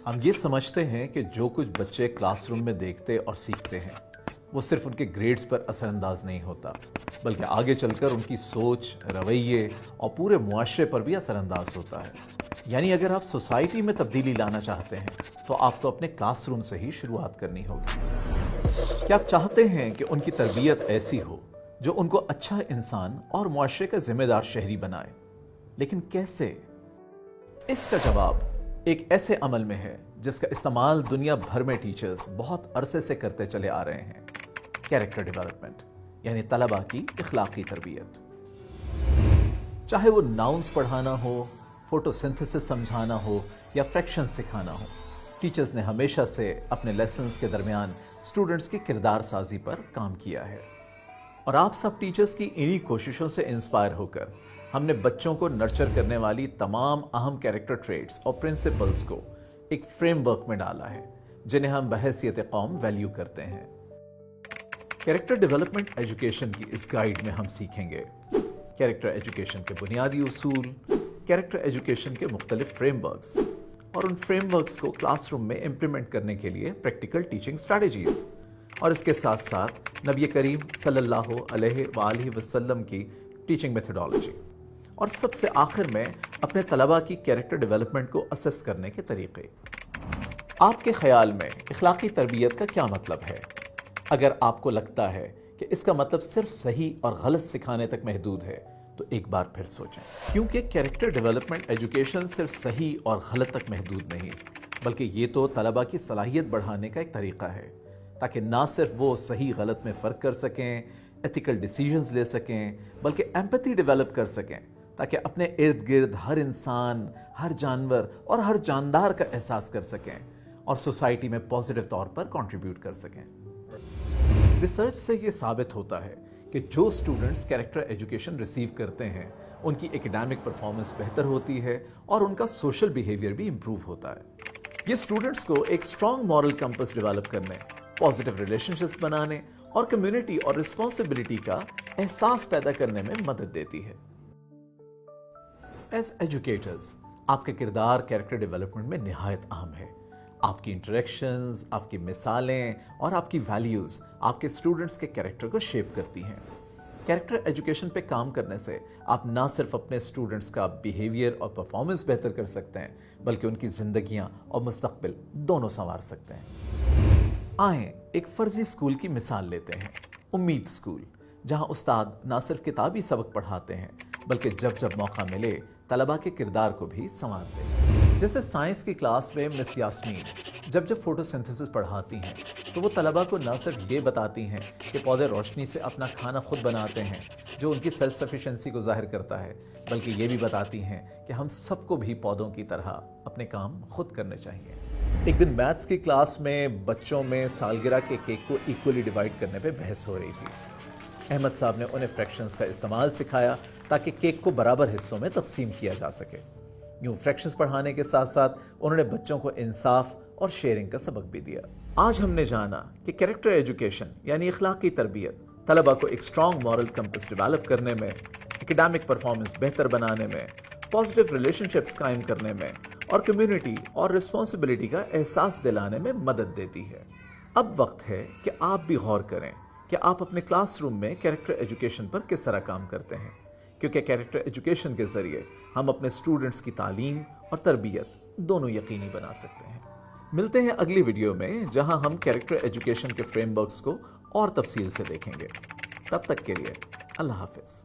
ہم یہ سمجھتے ہیں کہ جو کچھ بچے کلاس روم میں دیکھتے اور سیکھتے ہیں وہ صرف ان کے گریڈز پر اثر انداز نہیں ہوتا، بلکہ آگے چل کر ان کی سوچ، رویے اور پورے معاشرے پر بھی اثر انداز ہوتا ہے۔ یعنی اگر آپ سوسائٹی میں تبدیلی لانا چاہتے ہیں تو آپ کو اپنے کلاس روم سے ہی شروعات کرنی ہوگی۔ کیا آپ چاہتے ہیں کہ ان کی تربیت ایسی ہو جو ان کو اچھا انسان اور معاشرے کا ذمہ دار شہری بنائے؟ لیکن کیسے؟ اس کا جواب ایک ایسے عمل میں ہے جس کا استعمال دنیا بھر میں ٹیچرز بہت عرصے سے کرتے چلے آ رہے ہیں: کیریکٹر ڈیولپمنٹ، یعنی طلباء کی اخلاقی تربیت۔ چاہے وہ ناؤنز پڑھانا ہو، فوٹو سنتھسس سمجھانا ہو یا فریکشن سکھانا ہو، ٹیچرز نے ہمیشہ سے اپنے لیسنز کے درمیان اسٹوڈنٹس کی کردار سازی پر کام کیا ہے۔ اور آپ سب ٹیچرز کی انہی کوششوں سے انسپائر ہو کر ہم نے بچوں کو نرچر کرنے والی تمام اہم کیریکٹر ٹریٹس اور پرنسپلز کو ایک فریم ورک میں ڈالا ہے جنہیں ہم بحیثیت قوم ویلیو کرتے ہیں۔ کیریکٹر ڈیولپمنٹ ایجوکیشن کی اس گائیڈ میں ہم سیکھیں گے کیریکٹر ایجوکیشن کے بنیادی اصول، کیریکٹر ایجوکیشن کے مختلف فریم ورکس اور ان فریم ورکس کو کلاس روم میں امپلیمنٹ کرنے کے لیے پریکٹیکل ٹیچنگ اسٹریٹجیز، اور اس کے ساتھ ساتھ نبی کریم صلی اللہ علیہ وآلہ وسلم کی ٹیچنگ میتھڈالوجی، اور سب سے آخر میں اپنے طلباء کی کیریکٹر ڈیولپمنٹ کو اسیس کرنے کے طریقے۔ آپ کے خیال میں اخلاقی تربیت کا کیا مطلب ہے؟ اگر آپ کو لگتا ہے کہ اس کا مطلب صرف صحیح اور غلط سکھانے تک محدود ہے تو ایک بار پھر سوچیں، کیونکہ کیریکٹر ڈیولپمنٹ ایجوکیشن صرف صحیح اور غلط تک محدود نہیں، بلکہ یہ تو طلباء کی صلاحیت بڑھانے کا ایک طریقہ ہے تاکہ نہ صرف وہ صحیح غلط میں فرق کر سکیں، ایتھیکل ڈیسیژنز لے سکیں، بلکہ ایمپتھی ڈیولپ کر سکیں تاکہ اپنے ارد گرد ہر انسان، ہر جانور اور ہر جاندار کا احساس کر سکیں اور سوسائٹی میں پازیٹیو طور پر کنٹریبیوٹ کر سکیں۔ ریسرچ سے یہ ثابت ہوتا ہے کہ جو اسٹوڈنٹس کیریکٹر ایجوکیشن ریسیو کرتے ہیں ان کی ایکیڈیمک پرفارمنس بہتر ہوتی ہے اور ان کا سوشل بیہیویئر بھی امپروو ہوتا ہے۔ یہ اسٹوڈنٹس کو ایک اسٹرانگ مورل کمپس ڈیولپ کرنے، پازیٹیو ریلیشن شپس بنانے اور کمیونٹی اور رسپانسبلٹی کا احساس پیدا کرنے میں مدد دیتی ہے۔ ایز ایجوکیٹرز، آپ کا کردار کیریکٹر ڈیولپمنٹ میں نہایت اہم ہے۔ آپ کی انٹریکشنز، آپ کی مثالیں اور آپ کی ویلیوز آپ کے اسٹوڈنٹس کے کیریکٹر کو شیپ کرتی ہیں۔ کیریکٹر ایجوکیشن پہ کام کرنے سے آپ نہ صرف اپنے اسٹوڈنٹس کا بیہیویئر اور پرفارمنس بہتر کر سکتے ہیں بلکہ ان کی زندگیاں اور مستقبل دونوں سنوار سکتے ہیں۔ آئیں ایک فرضی اسکول کی مثال لیتے ہیں، امید اسکول، جہاں استاد نہ صرف کتابی سبق پڑھاتے ہیں بلکہ جب جب موقع ملے طلباء کے کردار کو بھی سنوارتے ہیں۔ جیسے سائنس کی کلاس میں مس یاسمین جب فوٹو سنتھسس پڑھاتی ہیں تو وہ طلباء کو نہ صرف یہ بتاتی ہیں کہ پودے روشنی سے اپنا کھانا خود بناتے ہیں جو ان کی سیلف سفیشنسی کو ظاہر کرتا ہے، بلکہ یہ بھی بتاتی ہیں کہ ہم سب کو بھی پودوں کی طرح اپنے کام خود کرنے چاہیے۔ ایک دن میتھس کی کلاس میں بچوں میں سالگرہ کے کیک کو ایکولی ڈیوائڈ کرنے پہ بحث ہو رہی تھی۔ احمد صاحب نے انہیں فریکشنز کا استعمال سکھایا تاکہ کیک کو برابر حصوں میں تقسیم کیا جا سکے۔ یوں فریکشنز پڑھانے کے ساتھ ساتھ انہوں نے بچوں کو انصاف اور شیئرنگ کا سبق بھی دیا۔ آج ہم نے جانا کہ کیریکٹر ایجوکیشن یعنی اخلاقی تربیت طلباء کو ایک اسٹرانگ مورل کمپس ڈیولپ کرنے میں، ایکیڈیمک پرفارمنس بہتر بنانے میں، پازیٹیو ریلیشن شپس قائم کرنے میں اور کمیونٹی اور رسپانسبلٹی کا احساس دلانے میں مدد دیتی ہے۔ اب وقت ہے کہ آپ بھی غور کریں کہ آپ اپنے کلاس روم میں کیریکٹر ایجوکیشن پر کس طرح کام کرتے ہیں، کیونکہ کیریکٹر ایجوکیشن کے ذریعے ہم اپنے اسٹوڈنٹس کی تعلیم اور تربیت دونوں یقینی بنا سکتے ہیں۔ ملتے ہیں اگلی ویڈیو میں جہاں ہم کیریکٹر ایجوکیشن کے فریم ورکس کو اور تفصیل سے دیکھیں گے۔ تب تک کے لیے اللہ حافظ۔